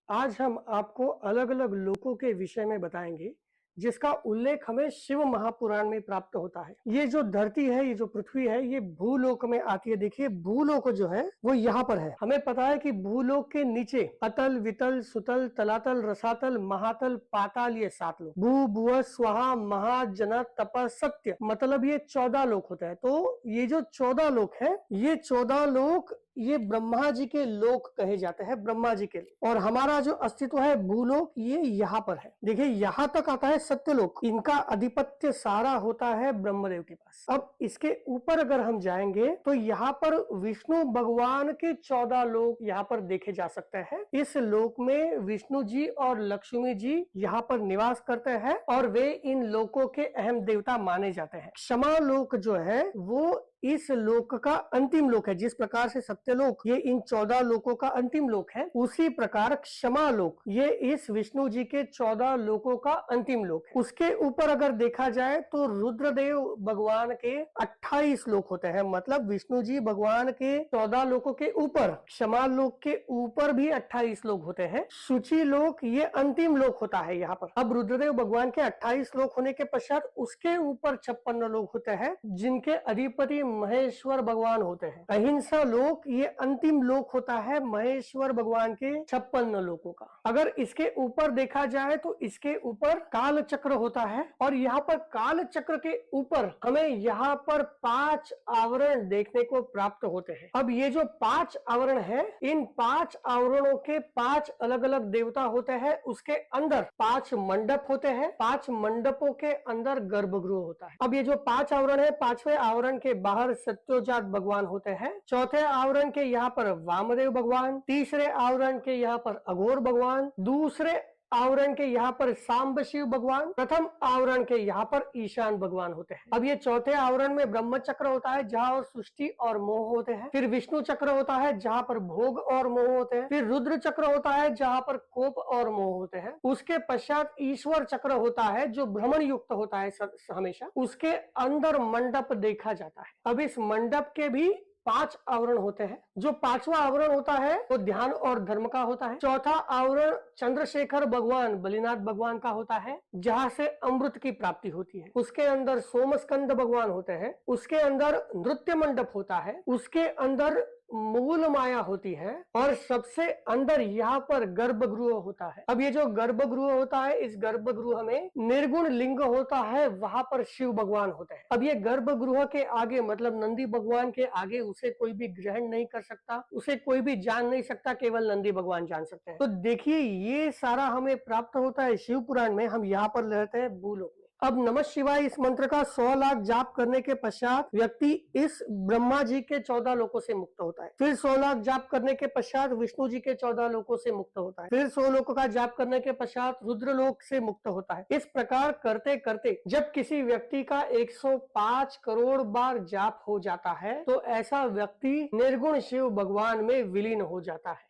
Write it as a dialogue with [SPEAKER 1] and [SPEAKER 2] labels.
[SPEAKER 1] आज हम आपको अलग अलग लोकों के विषय में बताएंगे जिसका उल्लेख हमें शिव महापुराण में प्राप्त होता है। ये जो धरती है, ये जो पृथ्वी है, ये भूलोक में आती है। देखिए, भूलोक जो है वो यहाँ पर है। हमें पता है कि भूलोक के नीचे अतल, वितल, सुतल, तलातल, रसातल, महातल, पाताल, ये 7 लोक। भू, भुव, स्वाहा, महा, जन, तप, सत्य, मतलब ये 14 लोक होते हैं। तो ये जो 14 लोक है, ये 14 लोक ये ब्रह्मा जी के लोक कहे जाते हैं, ब्रह्मा जी के। और हमारा जो अस्तित्व है भूलोक, ये यहाँ पर है। देखिए, यहाँ तक आता है सत्यलोक। इनका अधिपत्य सारा होता है ब्रह्मदेव के पास। अब इसके ऊपर अगर हम जाएंगे तो यहाँ पर विष्णु भगवान के 14 लोक यहाँ पर देखे जा सकते हैं। इस लोक में विष्णु जी और लक्ष्मी जी यहाँ पर निवास करते हैं और वे इन लोकों के अहम देवता माने जाते हैं। क्षमा लोक जो है वो इस लोक का अंतिम लोक है। जिस प्रकार से सत्यलोक ये इन 14 लोकों का अंतिम लोक है, उसी प्रकार क्षमा लोक ये इस विष्णु जी के 14 लोकों का अंतिम लोक है। उसके ऊपर अगर देखा जाए तो रुद्रदेव भगवान के 28 लोक होते हैं। मतलब विष्णु जी भगवान के 14 लोकों के ऊपर, क्षमा लोक के ऊपर भी 28 लोक होते हैं। शुचि लोक ये अंतिम लोक होता है यहाँ पर। अब रुद्रदेव भगवान के 28 लोक होने के पश्चात उसके ऊपर 56 लोक होते हैं, जिनके अधिपति महेश्वर भगवान होते हैं। अहिंसा लोक ये अंतिम लोक होता है महेश्वर भगवान के 56 लोकों का। अगर इसके ऊपर देखा जाए तो इसके ऊपर काल चक्र होता है और यहाँ पर काल चक्र के ऊपर हमें यहाँ पर 5 आवरण देखने को प्राप्त होते हैं। अब ये जो 5 आवरण है, इन 5 आवरणों के 5 अलग अलग देवता होते हैं। उसके अंदर 5 मंडप होते हैं। 5 मंडपों के अंदर गर्भगृह होता है। अब ये जो 5 आवरण है, 5वें आवरण के बाहर सत्योजात भगवान होते हैं। चौथे आवरण के यहाँ पर वामदेव भगवान, तीसरे आवरण के यहाँ पर अघोर भगवान, दूसरे आवरण के यहाँ पर सांब शिव भगवान, प्रथम आवरण के यहाँ पर ईशान भगवान होते हैं। अब ये चौथे आवरण में ब्रह्म चक्र होता है जहाँ और सृष्टि और मोह होते हैं। फिर विष्णु चक्र होता है जहाँ पर भोग और मोह होते हैं। फिर रुद्र चक्र होता है जहाँ पर कोप और मोह होते हैं। उसके पश्चात ईश्वर चक्र होता है जो भ्रमण युक्त होता है हमेशा। उसके अंदर मंडप देखा जाता है। अब इस मंडप के भी 5 आवरण होते हैं। जो 5वां आवरण होता है वो ध्यान और धर्म का होता है। चौथा आवरण चंद्रशेखर भगवान, बलिनाथ भगवान का होता है, जहां से अमृत की प्राप्ति होती है। उसके अंदर सोमस्कंद भगवान होते हैं। उसके अंदर नृत्य मंडप होता है। उसके अंदर मूल माया होती है और सबसे अंदर यहाँ पर गर्भगृह होता है। अब ये जो गर्भगृह होता है, इस गर्भगृह में निर्गुण लिंग होता है, वहां पर शिव भगवान होते हैं। अब ये गर्भगृह के आगे, मतलब नंदी भगवान के आगे उसे कोई भी ग्रहण नहीं कर सकता, उसे कोई भी जान नहीं सकता, केवल नंदी भगवान जान सकते हैं। तो देखिए, ये सारा हमें प्राप्त होता है शिव पुराण में। हम यहाँ पर रहते हैं भूलोक में। अब नमः शिवाय इस मंत्र का 100 लाख जाप करने के पश्चात व्यक्ति इस ब्रह्मा जी के 14 लोकों से मुक्त होता है। फिर 100 लाख जाप करने के पश्चात विष्णु जी के 14 लोकों से मुक्त होता है। फिर 100 लोकों का जाप करने के पश्चात रुद्र लोक से मुक्त होता है। इस प्रकार करते करते जब किसी व्यक्ति का 105 करोड़ बार जाप हो जाता है तो ऐसा व्यक्ति निर्गुण शिव भगवान में विलीन हो जाता है।